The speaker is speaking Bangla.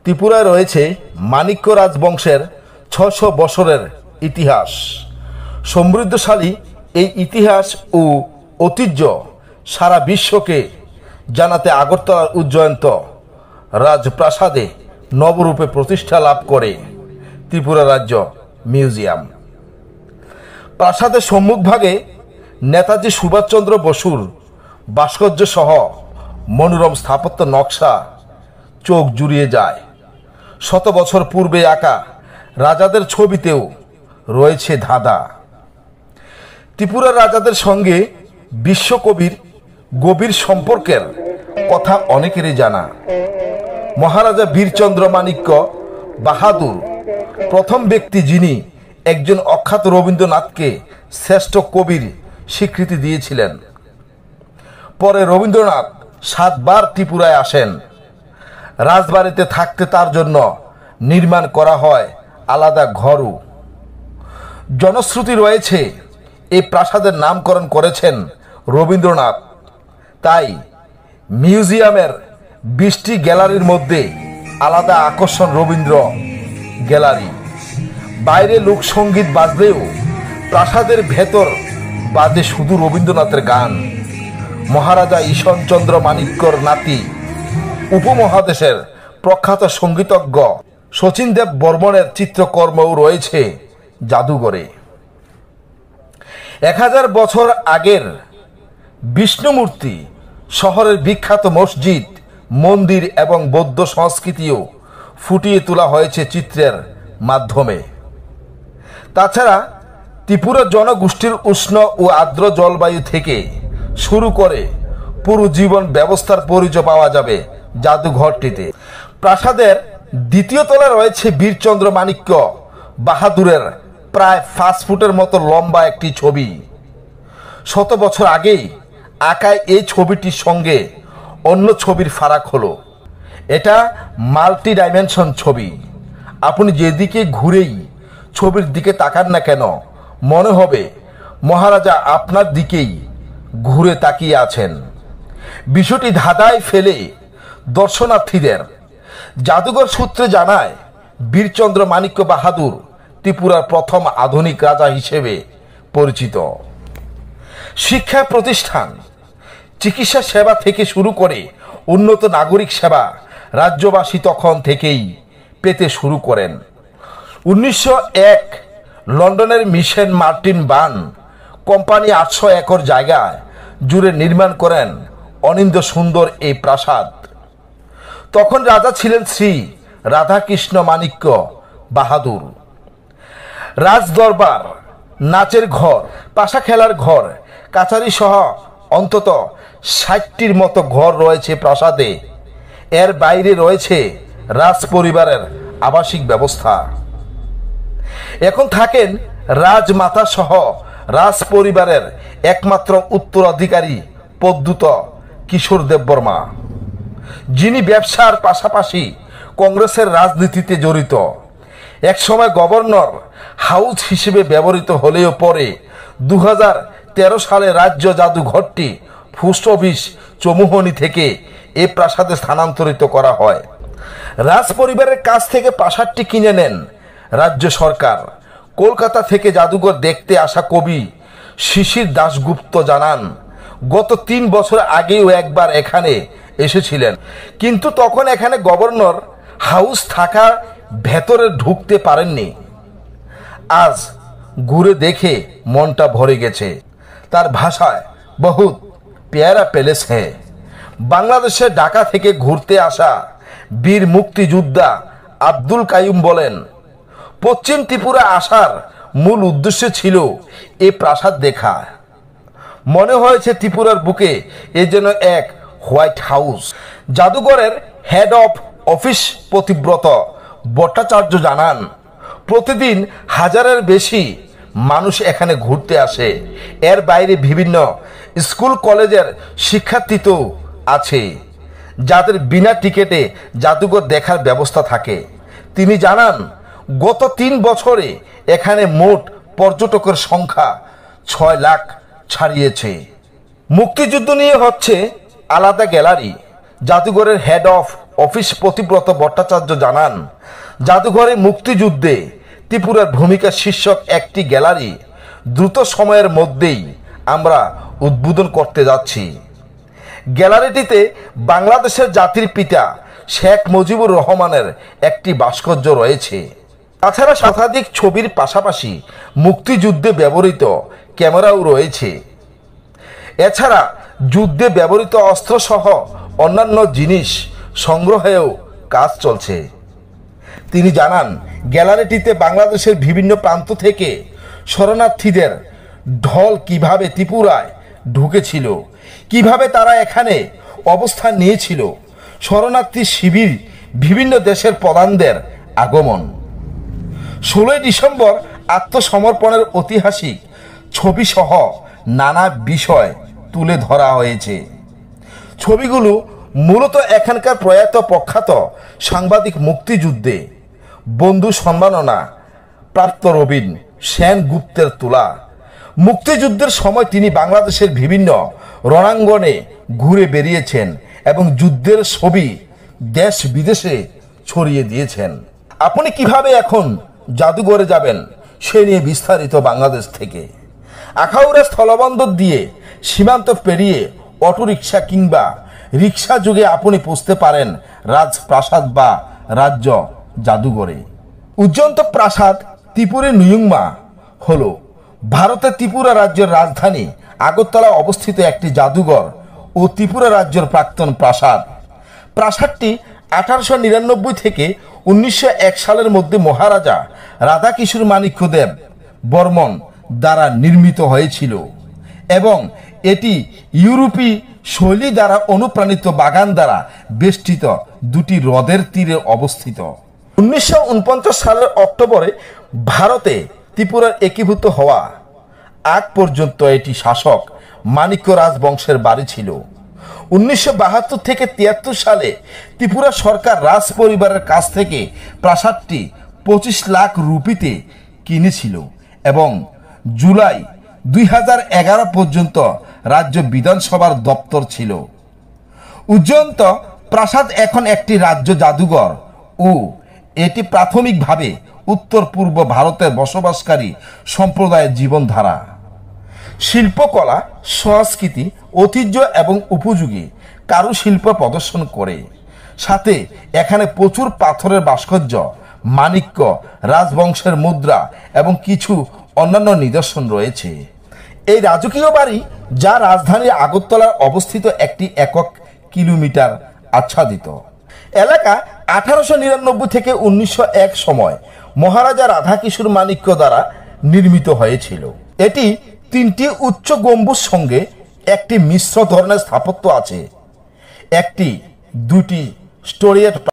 ত্রিপুরায় রয়েছে মাণিক্য রাজবংশের ৬০০ বছরের ইতিহাস। সমৃদ্ধশালী এই ইতিহাস ও ঐতিহ্য সারা বিশ্বকে জানাতে আগরতলার উজ্জয়ন্ত রাজপ্রাসাদে নবরূপে প্রতিষ্ঠা লাভ করে ত্রিপুরা রাজ্য মিউজিয়াম। প্রাসাদের সম্মুখভাগে নেতাজি সুভাষচন্দ্র বসুর ভাস্কর্য সহ মনোরম স্থাপত্য নকশা চোখ জুড়িয়ে যায়। শত বছর পূর্বে আঁকা রাজাদের ছবিতেও রয়েছে ধাঁধা। ত্রিপুরার রাজাদের সঙ্গে বিশ্বকবির গভীর সম্পর্কের কথা অনেকেরই জানা। মহারাজা বীরচন্দ্র মাণিক্য বাহাদুর প্রথম ব্যক্তি যিনি একজন অখ্যাত রবীন্দ্রনাথকে শ্রেষ্ঠ কবির স্বীকৃতি দিয়েছিলেন। পরে রবীন্দ্রনাথ 7 বার ত্রিপুরায় আসেন। রাজবাড়িতে থাকতে তার জন্য নির্মাণ করা হয় আলাদা ঘরও। জনশ্রুতি রয়েছে এই প্রাসাদের নামকরণ করেছেন রবীন্দ্রনাথ। তাই মিউজিয়ামের 20টি গ্যালারির মধ্যে আলাদা আকর্ষণ রবীন্দ্র গ্যালারি। বাইরে লোকসঙ্গীত বাজলেও প্রাসাদের ভেতর বাজে শুধু রবীন্দ্রনাথের গান। মহারাজা ঈশনচন্দ্র মাণিক্যর নাতি উপমহাদেশের প্রখ্যাত সঙ্গীতজ্ঞ শচীন দেব বর্মনের চিত্রকর্মও রয়েছে জাদুঘরে। 1000 বছর আগের বিষ্ণুমূর্তি, শহরের বিখ্যাত মসজিদ, মন্দির এবং বৌদ্ধ সংস্কৃতিও ফুটিয়ে তোলা হয়েছে চিত্রের মাধ্যমে। তাছাড়া ত্রিপুরা জনগোষ্ঠীর উষ্ণ ও আর্দ্র জলবায়ু থেকে শুরু করে পুরো জীবন ব্যবস্থার পরিচয় পাওয়া যাবে জাদুঘরটিতে। প্রাসাদের দ্বিতীয় তলায় রয়েছে বীরচন্দ্র মাণিক্য বাহাদুরের প্রায় 5 ফুটের মতো লম্বা একটি ছবি। শত বছর আগেই আঁকায় এই ছবিটির সঙ্গে অন্য ছবির ফারাক হলো এটা মাল্টি ডাইমেনশন ছবি। আপনি যেদিকে ঘুরেই ছবির দিকে তাকান না কেন, মনে হবে মহারাজা আপনার দিকেই ঘুরে তাকিয়ে আছেন। বিষয়টি ধাঁধায় ফেলে দর্শনার্থীদের। জাদুঘর সূত্রে জানায়, বীরচন্দ্র মাণিক্য বাহাদুর ত্রিপুরার প্রথম আধুনিক রাজা হিসেবে পরিচিত। শিক্ষা প্রতিষ্ঠান, চিকিৎসা সেবা থেকে শুরু করে উন্নত নাগরিক সেবা রাজ্যবাসী তখন থেকেই পেতে শুরু করেন। 1901 লন্ডনের মিশেন মার্টিন বান কোম্পানি 800 একর জায়গায় জুড়ে নির্মাণ করেন অনিন্দ সুন্দর এই প্রাসাদ। তখন রাজা ছিলেন শ্রী রাধাকৃষ্ণ মাণিক্য বাহাদুর। রাজদরবার, নাচের ঘর, পাশা খেলার ঘর, কাছারি সহ অন্তত 60টির মতো ঘর রয়েছে প্রাসাদে। এর বাইরে রয়েছে রাজ পরিবারের আবাসিক ব্যবস্থা। এখন থাকেন রাজমাতা সহ রাজ পরিবারের একমাত্র উত্তরাধিকারী প্রদ্যুৎ কিশোর দেববর্মা, যিনি ব্যবসার পাশাপাশি কংগ্রেসের রাজনীতিতে জড়িত। একসময় গভর্নর হাউস হিসেবে ব্যবহৃত হলেও পরে 2013 সালে রাজ্য জাদুঘরটি পোস্ট অফিস চৌমুহনী থেকে এ প্রাসাদে স্থানান্তরিত করা হয়। রাজ পরিবারের কাছ থেকে প্রাসাদটি কিনে নেন রাজ্য সরকার। কলকাতা থেকে জাদুঘর দেখতে আসা কবি শিশির দাশগুপ্ত জানান, গত 3 বছর আগেও একবার এখানে এসেছিলেন, কিন্তু তখন এখানে গভর্নর হাউস থাকা ভেতরে ঢুকতে পারেননি। আজ ঘুরে দেখে মনটা ভরে গেছে। তার ভাষায় বহুত প্যারা প্যালেস হ্যাঁ। বাংলাদেশের ঢাকা থেকে ঘুরতে আসা বীর মুক্তিযোদ্ধা আব্দুল কাইয়ুম বলেন, পশ্চিম ত্রিপুরা আসার মূল উদ্দেশ্য ছিল এ প্রাসাদ দেখা। মনে হয়েছে ত্রিপুরার বুকে এ যেন এক হোয়াইট হাউস। জাদুঘরের হেড অফ অফিস প্রতিব্রত ভট্টাচার্য জানান, প্রতিদিন 1000-এর বেশি মানুষ এখানে ঘুরতে আসে। এর বাইরে বিভিন্ন স্কুল কলেজের শিক্ষার্থী তো আছে, যাদের বিনা টিকিটে জাদুঘর দেখার ব্যবস্থা থাকে। তিনি জানান, গত 3 বছরে এখানে মোট পর্যটকের সংখ্যা 6 লাখ ছাড়িয়েছে। মুক্তিযুদ্ধ নিয়ে হচ্ছে আলাদা গ্যালারি। জাদুঘরের হেড অফ অফিস প্রতিব্রত ভট্টাচার্য জানান, জাদুঘরে মুক্তিযুদ্ধে ত্রিপুরার ভূমিকা শীর্ষক একটি গ্যালারি দ্রুত সময়ের মধ্যেই আমরা উদ্বোধন করতে যাচ্ছি। গ্যালারিটিতে বাংলাদেশের জাতির পিতা শেখ মুজিবুর রহমানের একটি ভাস্কর্য রয়েছে। তাছাড়া শতাধিক ছবির পাশাপাশি মুক্তিযুদ্ধে ব্যবহৃত ক্যামেরাও রয়েছে। এছাড়া যুদ্ধে ব্যবহৃত অস্ত্রসহ অন্যান্য জিনিস সংগ্রহেও কাজ চলছে। তিনি জানান, গ্যালারিটিতে বাংলাদেশের বিভিন্ন প্রান্ত থেকে শরণার্থীদের ঢল কিভাবে ত্রিপুরায় ঢুকেছিল, কিভাবে তারা এখানে অবস্থান নিয়েছিল, শরণার্থী শিবির, বিভিন্ন দেশের প্রধানদের আগমন। 16 ডিসেম্বর আত্মসমর্পণের ঐতিহাসিক ছবিসহ নানা বিষয় তুলে ধরা হয়েছে। ছবিগুলো মূলত এখানকার প্রয়াত প্রখ্যাত সাংবাদিক, মুক্তিযুদ্ধে বন্ধু সম্মাননা প্রাপ্ত রবীন সেনগুপ্তের তোলা। মুক্তিযুদ্ধের সময় তিনি বাংলাদেশের বিভিন্ন রণাঙ্গনে ঘুরে বেরিয়েছেন এবং যুদ্ধের ছবি দেশ বিদেশে ছড়িয়ে দিয়েছেন। আপনি কিভাবে এখন জাদুঘরে যাবেন সে নিয়ে বিস্তারিত বাংলাদেশ থেকে। আখাউড়া স্থলবন্দর দিয়ে সীমান্ত পেরিয়ে অটোরিকশা কিংবা রিক্সা যুগে আপনি পৌঁছতে পারেন রাজপ্রাসাদ বা রাজ্য জাদুঘরে। উজ্জন্ত প্রাসাদ ত্রিপুরের নিয়ুংমা হল ভারতের ত্রিপুরা রাজ্যের রাজধানী আগরতলা অবস্থিত একটি জাদুঘর ও ত্রিপুরা রাজ্যের প্রাক্তন প্রাসাদ। প্রাসাদটি 1899 থেকে 1901 সালের মধ্যে মহারাজা রাধাকিশোর মাণিক্য দেব বর্মন দ্বারা নির্মিত হয়েছিল এবং এটি ইউরোপী শৈলী দ্বারা অনুপ্রাণিত বাগান দ্বারা বেষ্টিত দুটি হ্রদের তীরে অবস্থিত। 1949 সালের অক্টোবরে ভারতে ত্রিপুরার একীভূত হওয়া আগ পর্যন্ত এটি শাসক মাণিক্য রাজবংশের বাড়ি ছিল। 1972 থেকে 73 সালে ত্রিপুরা সরকার রাজ পরিবারের কাছ থেকে প্রাসাদটি 25 লাখ রুপিতে কিনেছিল এবং জুলাই 2011 পর্যন্ত রাজ্য বিধানসভার দপ্তর ছিল। উজ্জয়ন্ত প্রাসাদ এখন একটি রাজ্য জাদুঘর ও এটি প্রাথমিকভাবে উত্তর পূর্ব ভারতের বসবাসকারী সম্প্রদায়ের জীবনধারা, শিল্পকলা, সংস্কৃতি, ঐতিহ্য এবং উপযোগী কারুশিল্প প্রদর্শন করে। সাথে এখানে প্রচুর পাথরের ভাস্কর্য, মাণিক্য রাজবংশের মুদ্রা এবং কিছু অন্যান্য নিদর্শন রয়েছে। এই রাজকীয় বাড়ি, যা রাজধানী আগরতলায় অবস্থিত, একটি একক কিলোমিটার আচ্ছাদিত এলাকা 1899 থেকে 1901 সময় মহারাজা রাধাকিশোর মাণিক্য দ্বারা নির্মিত হয়েছিল। এটি 3টি উচ্চ গম্বুজ সঙ্গে একটি মিশ্র ধরনের স্থাপত্য আছে, একটি 2টি স্টোরিয়েট